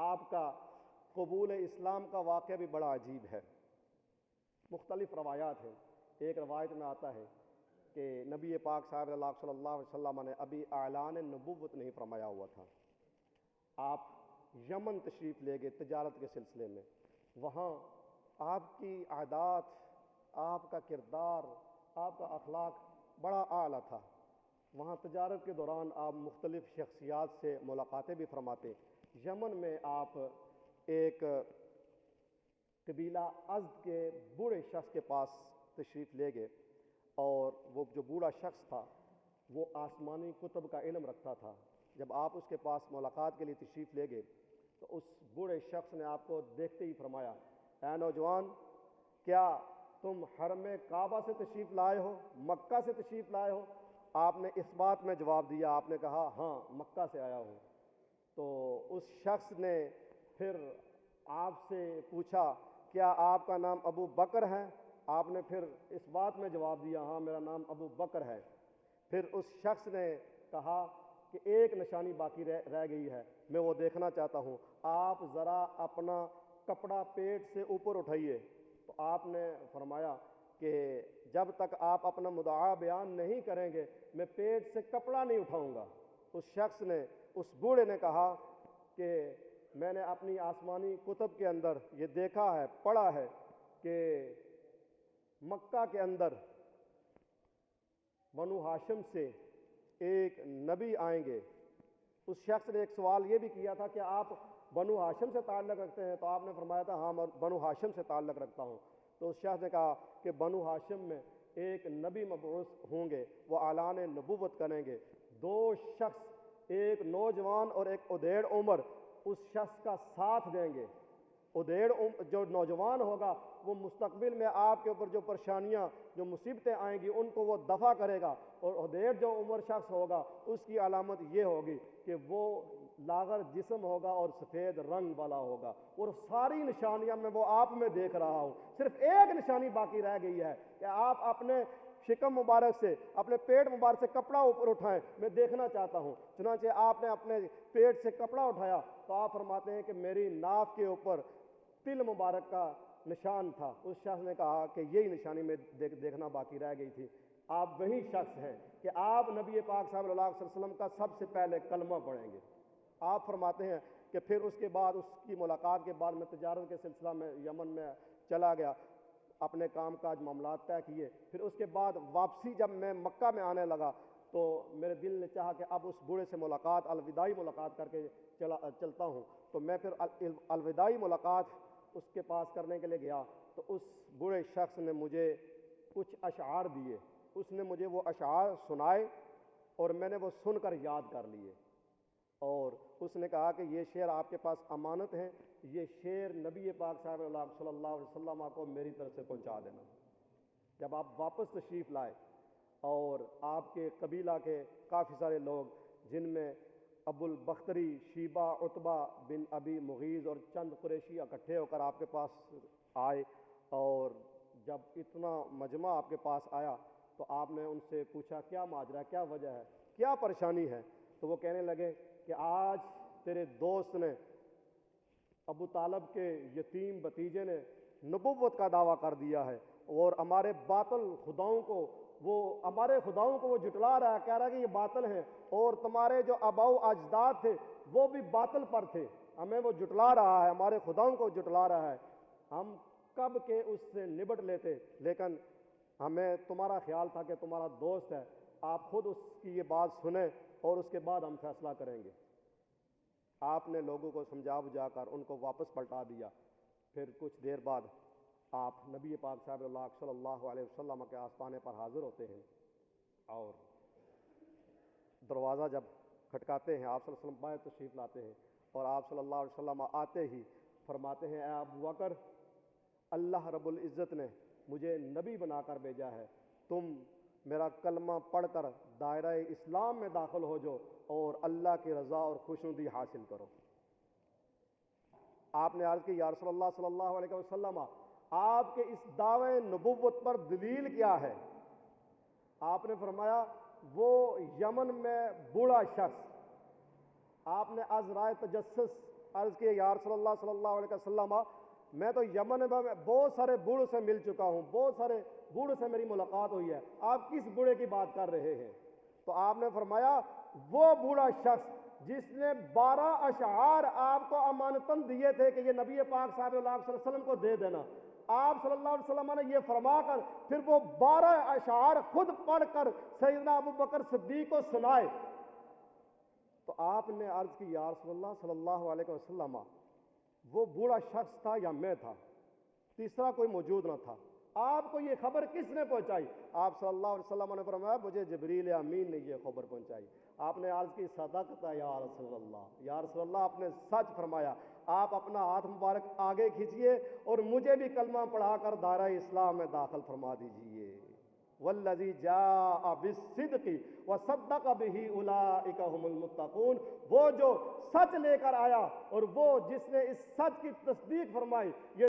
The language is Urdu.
آپ کا قبول اسلام کا واقعہ بھی بڑا عجیب ہے۔ مختلف روایات ہیں۔ ایک روایت میں آتا ہے کہ نبی پاک صاحب صلی اللہ علیہ وسلم نے ابھی اعلان نبوت نہیں فرمایا ہوا تھا، آپ یمن تشریف لے گئے تجارت کے سلسلے میں۔ وہاں آپ کی عادات، آپ کا کردار، آپ کا اخلاق بڑا اعلیٰ تھا۔ وہاں تجارت کے دوران آپ مختلف شخصیات سے ملاقاتیں بھی فرماتے۔ یمن میں آپ ایک قبیلہ ازد کے بوڑھے شخص کے پاس تشریف لے گئے، اور وہ جو بوڑھا شخص تھا وہ آسمانی کتب کا علم رکھتا تھا۔ جب آپ اس کے پاس ملاقات کے لیے تشریف لے گئے تو اس بوڑھے شخص نے آپ کو دیکھتے ہی فرمایا، اے نوجوان، کیا تم حرم کعبہ سے تشریف لائے ہو، مکہ سے تشریف لائے ہو؟ آپ نے اس بات میں جواب دیا، آپ نے کہا ہاں مکہ سے آیا ہوں۔ تو اس شخص نے پھر آپ سے پوچھا، کیا آپ کا نام ابو بکر ہے؟ آپ نے پھر اس بات میں جواب دیا، ہاں میرا نام ابو بکر ہے۔ پھر اس شخص نے کہا کہ ایک نشانی باقی رہ گئی ہے، میں وہ دیکھنا چاہتا ہوں، آپ ذرا اپنا کپڑا پیٹ سے اوپر اٹھائیے۔ تو آپ نے فرمایا کہ جب تک آپ اپنا مدعا بیان نہیں کریں گے میں پیٹ سے کپڑا نہیں اٹھاؤں گا۔ اس شخص نے، اس بوڑھے نے کہا کہ میں نے اپنی آسمانی کتب کے اندر یہ دیکھا ہے، پڑھا ہے کہ مکہ کے اندر بنو ہاشم سے ایک نبی آئیں گے۔ اس شخص نے ایک سوال یہ بھی کیا تھا کہ آپ بنو ہاشم سے تعلق رکھتے ہیں؟ تو آپ نے فرمایا تھا ہاں میں بنو ہاشم سے تعلق رکھتا ہوں۔ تو اس شخص نے کہا کہ بنو ہاشم میں ایک نبی مبعوث ہوں گے، وہ اعلان نبوت کریں گے۔ دو شخص، ایک نوجوان اور ایک ادھیڑ عمر، اس شخص کا ساتھ دیں گے۔ ادھیڑ جو نوجوان ہوگا وہ مستقبل میں آپ کے اوپر جو پریشانیاں، جو مصیبتیں آئیں گی ان کو وہ دفع کرے گا، اور ادھیڑ جو عمر شخص ہوگا اس کی علامت یہ ہوگی کہ وہ لاغر جسم ہوگا اور سفید رنگ والا ہوگا، اور ساری نشانیاں میں وہ آپ میں دیکھ رہا ہوں۔ صرف ایک نشانی باقی رہ گئی ہے کہ آپ اپنے شکم مبارک سے، اپنے پیٹ مبارک سے کپڑا اوپر اٹھائیں، میں دیکھنا چاہتا ہوں۔ چنانچہ آپ نے اپنے پیٹ سے کپڑا اٹھایا تو آپ فرماتے ہیں کہ میری ناف کے اوپر تل مبارک کا نشان تھا۔ اس شخص نے کہا کہ یہی نشانی میں دیکھنا باقی رہ گئی تھی۔ آپ وہی شخص ہیں کہ آپ نبی پاک صلی اللہ علیہ وسلم کا سب سے پہلے کلمہ پڑھیں گے۔ آپ فرماتے ہیں کہ پھر اس کے بعد، اس کی ملاقات کے بعد میں تجارت کے سلسلہ میں یمن میں چلا گیا، اپنے کام کاج معاملات طے کیے۔ پھر اس کے بعد واپسی جب میں مکہ میں آنے لگا تو میرے دل نے چاہا کہ اب اس بوڑھے سے ملاقات، الوداعی ملاقات کر کے چلتا ہوں۔ تو میں پھر الوداعی ملاقات اس کے پاس کرنے کے لیے گیا تو اس بوڑھے شخص نے مجھے کچھ اشعار دیے۔ اس نے مجھے وہ اشعار سنائے اور میں نے وہ سن کر یاد کر لیے، اور اس نے کہا کہ یہ شعر آپ کے پاس امانت ہیں، یہ شعر نبی پاک صلی اللہ علیہ وسلم کو میری طرف سے پہنچا دینا۔ جب آپ واپس تشریف لائے اور آپ کے قبیلہ کے کافی سارے لوگ، جن میں ابو البختری، شیبہ، عتبہ بن ابی مغیظ اور چند قریشی اکٹھے ہو کر آپ کے پاس آئے، اور جب اتنا مجمع آپ کے پاس آیا تو آپ نے ان سے پوچھا کیا ماجرا ہے، کیا وجہ ہے، کیا پریشانی ہے؟ تو وہ کہنے لگے کہ آج تیرے دوست نے، ابو طالب کے یتیم بھتیجے نے نبوت کا دعویٰ کر دیا ہے، اور ہمارے باطل خداؤں کو وہ جٹلا رہا ہے، کہہ رہا ہے کہ یہ باطل ہیں، اور تمہارے جو آباء و اجداد تھے وہ بھی باطل پر تھے، ہمیں وہ جٹلا رہا ہے، ہمارے خداؤں کو جٹلا رہا ہے۔ ہم کب کے اس سے نبٹ لیتے، لیکن ہمیں تمہارا خیال تھا کہ تمہارا دوست ہے، آپ خود اس کی یہ بات سنیں اور اس کے بعد ہم فیصلہ کریں گے۔ آپ نے لوگوں کو سمجھا بجھا کر ان کو واپس پلٹا دیا۔ پھر کچھ دیر بعد آپ نبی پاک صلی اللہ علیہ وسلم کے آستانے پر حاضر ہوتے ہیں، اور دروازہ جب کھٹکاتے ہیں آپ صلی اللہ علیہ وسلم باہر تشریف لاتے ہیں، اور آپ صلی اللہ علیہ وسلم آتے ہی فرماتے ہیں، اے ابو بکر، اللہ رب العزت نے مجھے نبی بنا کر بھیجا ہے، تم میرا کلمہ پڑھ کر دائرہ اسلام میں داخل ہو جاؤ اور اللہ کی رضا اور خوشنودی حاصل کرو۔ آپ نے عرض کی، یا رسول اللہ صلی اللہ علیہ وسلم، آپ کے اس دعوے نبوت پر دلیل کیا ہے؟ آپ نے فرمایا، وہ یمن میں بوڑھا شخص، آپ نے از رائے تجسس عرض کیا یا رسول اللہ صلی اللہ علیہ وسلم میں تو یمن میں بہت سارے بوڑھوں سے مل چکا ہوں، بہت سارے بوڑھوں سے میری ملاقات ہوئی ہے، آپ کس بوڑھے کی بات کر رہے ہیں؟ تو آپ نے فرمایا وہ بوڑھا شخص جس نے 12 اشعار آپ کو امانتاً دیے تھے کہ یہ نبی پاک صاحب اللہ صلی اللہ علیہ وسلم کو دے دینا، آپ صلی اللہ علیہ وسلم نے یہ فرما کر پھر وہ 12 اشعار خود پڑھ کر سیدنا ابو بکر صدیق کو سنائے، تو آپ نے عرض کی یا رسول اللہ صلی اللہ علیہ وسلم وہ بوڑھا شخص تھا یا میں تھا؟ تیسرا کوئی موجود نہ تھا۔ آپ کو یہ خبر کس نے پہنچائی؟ آپ صلی اللہ علیہ وسلم نے فرمایا مجھے جبریل امین نے یہ خبر پہنچائی۔ آپ نے عرض کی صدقت یا رسول اللہ، یا رسول اللہ آپ نے سچ فرمایا۔ آپ اپنا ہاتھ مبارک آگے کھینچیے اور مجھے بھی کلمہ پڑھا کر دائرہ اسلام میں داخل فرما دیجئے۔ والذی جاء بالصدق وصدق به اولئک هم المتقون، وہ جو سچ لے کر آیا اور وہ جس نے اس سچ کی تصدیق فرمائی، یہ